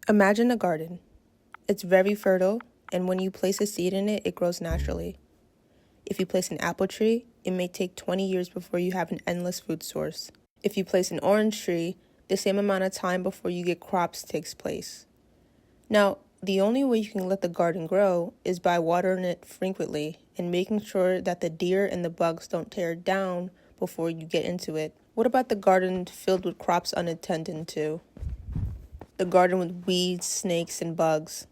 Imagine a garden. It's very fertile, and when you place a seed in it, it grows naturally. If you place an apple tree, it may take 20 years before you have an endless food source. If you place an orange tree, the same amount of time before you get crops takes place. Now, the only way you can let the garden grow is by watering it frequently and making sure that the deer and the bugs don't tear it down before you get into it. What about the garden filled with crops unattended to? The garden with weeds, snakes, and bugs.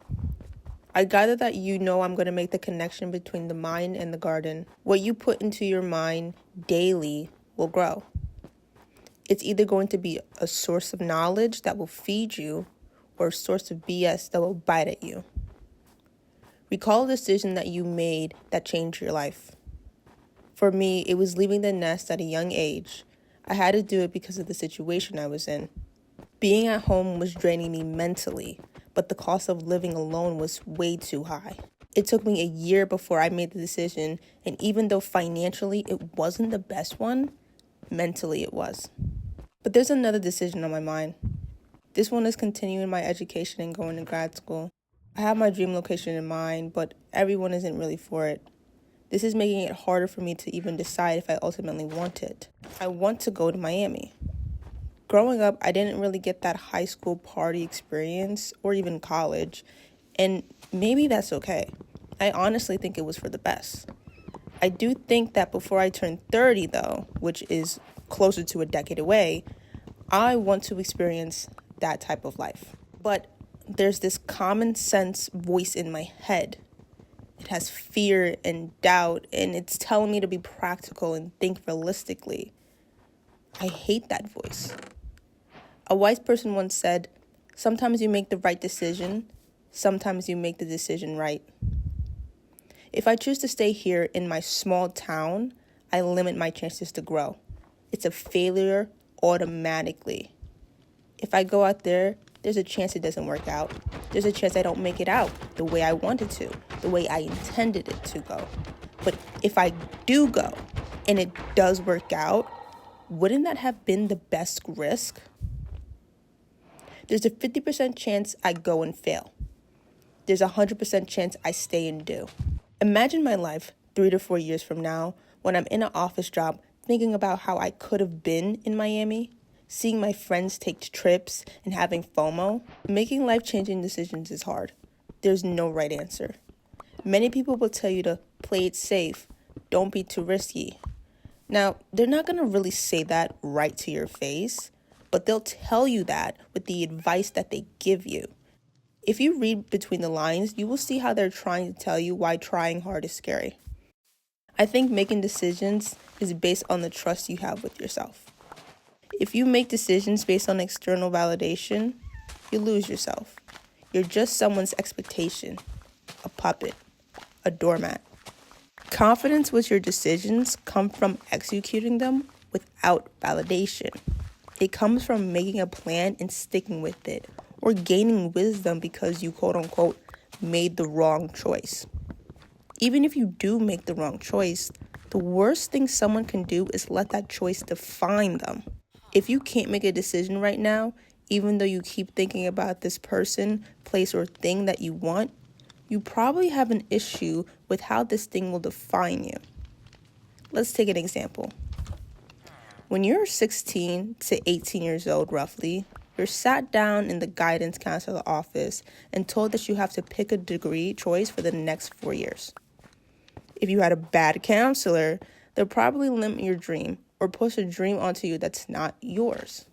I gather that you know I'm going to make the connection between the mind and the garden. What you put into your mind daily will grow. It's either going to be a source of knowledge that will feed you or a source of BS that will bite at you. Recall a decision that you made that changed your life. For me, it was leaving the nest at a young age. I had to do it because of the situation I was in. Being at home was draining me mentally, but the cost of living alone was way too high. It took me a year before I made the decision, and even though financially it wasn't the best one, mentally it was. But there's another decision on my mind. This one is continuing my education and going to grad school. I have my dream location in mind, but everyone isn't really for it. This is making it harder for me to even decide if I ultimately want it. I want to go to Miami. Growing up, I didn't really get that high school party experience or even college, and maybe that's okay. I honestly think it was for the best. I do think that before I turn 30, though, which is closer to a decade away, I want to experience that type of life. But there's this common sense voice in my head. It has fear and doubt, and it's telling me to be practical and think realistically. I hate that voice. A wise person once said, sometimes you make the right decision, sometimes you make the decision right. If I choose to stay here in my small town, I limit my chances to grow. It's a failure automatically. If I go out there, there's a chance it doesn't work out. There's a chance I don't make it out the way I wanted to, the way I intended it to go. But if I do go and it does work out, wouldn't that have been the best risk? There's a 50% chance I go and fail. There's a 100% chance I stay and do. Imagine my life 3 to 4 years from now when I'm in an office job thinking about how I could have been in Miami, seeing my friends take trips and having FOMO. Making life-changing decisions is hard. There's no right answer. Many people will tell you to play it safe, don't be too risky. Now, they're not going to really say that right to your face, but they'll tell you that with the advice that they give you. If you read between the lines, you will see how they're trying to tell you why trying hard is scary. I think making decisions is based on the trust you have with yourself. If you make decisions based on external validation, you lose yourself. You're just someone's expectation, a puppet, a doormat. Confidence with your decisions comes from executing them without validation. It comes from making a plan and sticking with it, or gaining wisdom because you quote-unquote made the wrong choice. Even if you do make the wrong choice, the worst thing someone can do is let that choice define them. If you can't make a decision right now, even though you keep thinking about this person, place, or thing that you want, you probably have an issue with how this thing will define you. Let's take an example. When you're 16 to 18 years old, roughly, you're sat down in the guidance counselor office and told that you have to pick a degree choice for the next 4 years. If you had a bad counselor, they'll probably limit your dream or push a dream onto you that's not yours.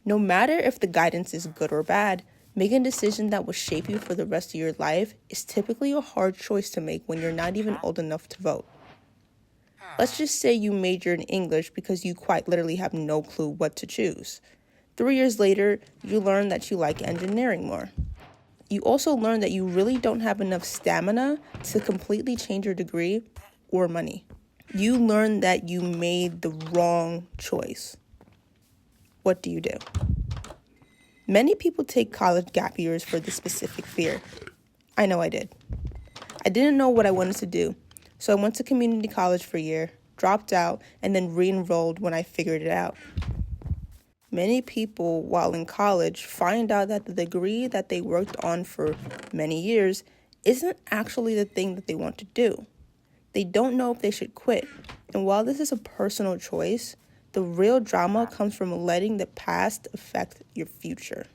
No matter if the guidance is good or bad, making a decision that will shape you for the rest of your life is typically a hard choice to make when you're not even old enough to vote. Let's just say you major in English because you quite literally have no clue what to choose. 3 years later, you learn that you like engineering more. You also learn that you really don't have enough stamina to completely change your degree or money. You learn that you made the wrong choice. What do you do? Many people take college gap years for this specific fear. I know I did. I didn't know what I wanted to do, so I went to community college for a year, dropped out, and then re-enrolled when I figured it out. Many people, while in college, find out that the degree that they worked on for many years isn't actually the thing that they want to do. They don't know if they should quit. And while this is a personal choice, the real drama comes from letting the past affect your future.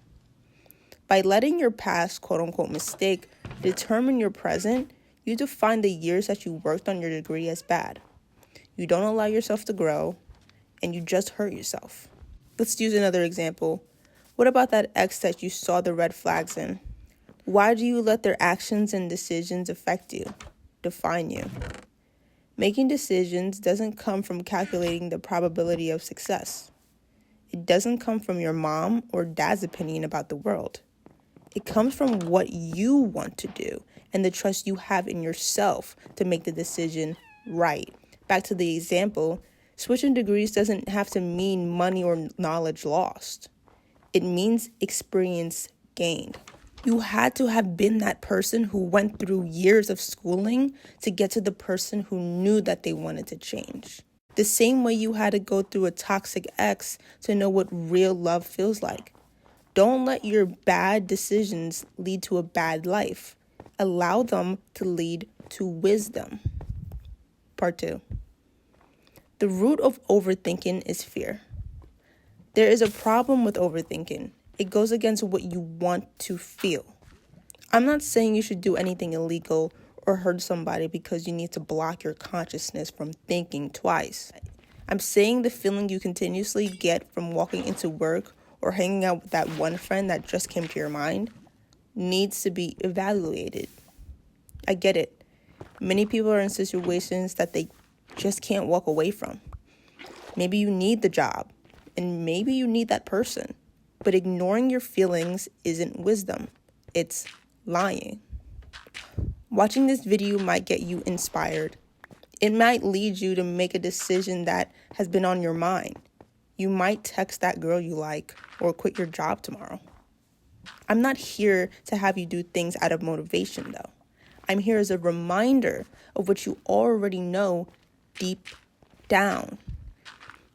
By letting your past, quote-unquote, mistake determine your present, you define the years that you worked on your degree as bad. You don't allow yourself to grow, and you just hurt yourself. Let's use another example. What about that ex that you saw the red flags in? Why do you let their actions and decisions affect you, define you? Making decisions doesn't come from calculating the probability of success. It doesn't come from your mom or dad's opinion about the world. It comes from what you want to do and the trust you have in yourself to make the decision right. Back to the example, switching degrees doesn't have to mean money or knowledge lost. It means experience gained. You had to have been that person who went through years of schooling to get to the person who knew that they wanted to change. The same way you had to go through a toxic ex to know what real love feels like. Don't let your bad decisions lead to a bad life. Allow them to lead to wisdom. Part 2. The root of overthinking is fear. There is a problem with overthinking. It goes against what you want to feel. I'm not saying you should do anything illegal or hurt somebody because you need to block your consciousness from thinking twice. I'm saying the feeling you continuously get from walking into work or hanging out with that one friend that just came to your mind needs to be evaluated. I get it. Many people are in situations that they just can't walk away from. Maybe you need the job, and maybe you need that person. But ignoring your feelings isn't wisdom. It's lying. Watching this video might get you inspired. It might lead you to make a decision that has been on your mind. You might text that girl you like or quit your job tomorrow. I'm not here to have you do things out of motivation, though. I'm here as a reminder of what you already know deep down.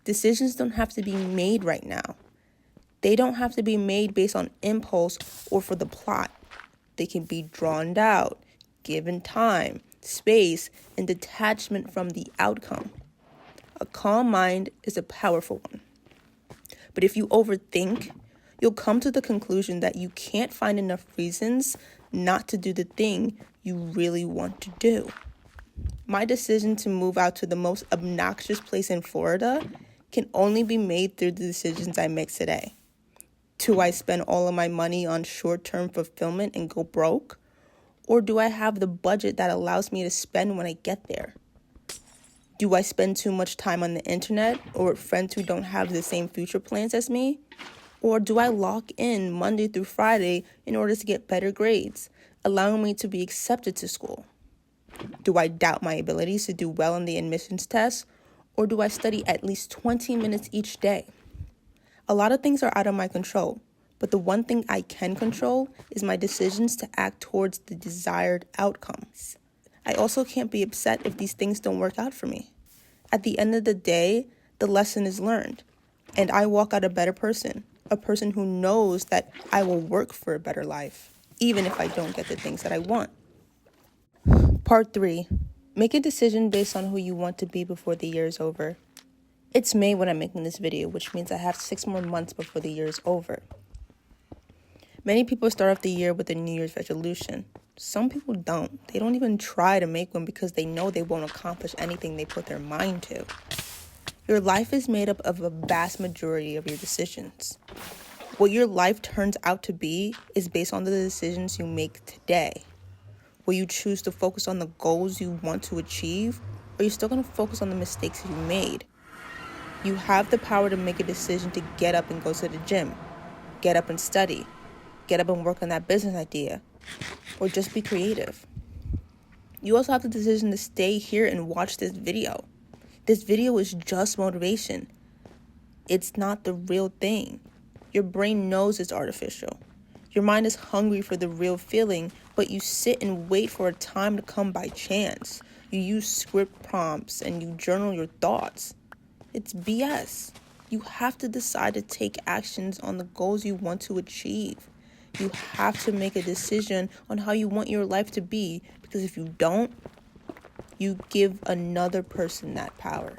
Decisions don't have to be made right now. They don't have to be made based on impulse or for the plot. They can be drawn out, given time, space, and detachment from the outcome. A calm mind is a powerful one. But if you overthink, you'll come to the conclusion that you can't find enough reasons not to do the thing you really want to do. My decision to move out to the most obnoxious place in Florida can only be made through the decisions I make today. Do I spend all of my money on short-term fulfillment and go broke? Or do I have the budget that allows me to spend when I get there? Do I spend too much time on the internet or with friends who don't have the same future plans as me? Or do I lock in Monday through Friday in order to get better grades, allowing me to be accepted to school? Do I doubt my abilities to do well on the admissions test? Or do I study at least 20 minutes each day? A lot of things are out of my control, but the one thing I can control is my decisions to act towards the desired outcomes. I also can't be upset if these things don't work out for me. At the end of the day, the lesson is learned, and I walk out a better person, a person who knows that I will work for a better life, even if I don't get the things that I want. Part 3. Make a decision based on who you want to be before the year is over. It's May when I'm making this video, which means I have 6 more months before the year is over. Many people start off the year with a New Year's resolution. Some people don't. They don't even try to make one because they know they won't accomplish anything they put their mind to. Your life is made up of a vast majority of your decisions. What your life turns out to be is based on the decisions you make today. Will you choose to focus on the goals you want to achieve, or are you still going to focus on the mistakes you made? You have the power to make a decision to get up and go to the gym, get up and study, get up and work on that business idea, or just be creative. You also have the decision to stay here and watch this video. This video is just motivation. It's not the real thing. Your brain knows it's artificial. Your mind is hungry for the real feeling, but you sit and wait for a time to come by chance. You use script prompts and you journal your thoughts. It's BS. You have to decide to take actions on the goals you want to achieve. You have to make a decision on how you want your life to be, because if you don't, you give another person that power.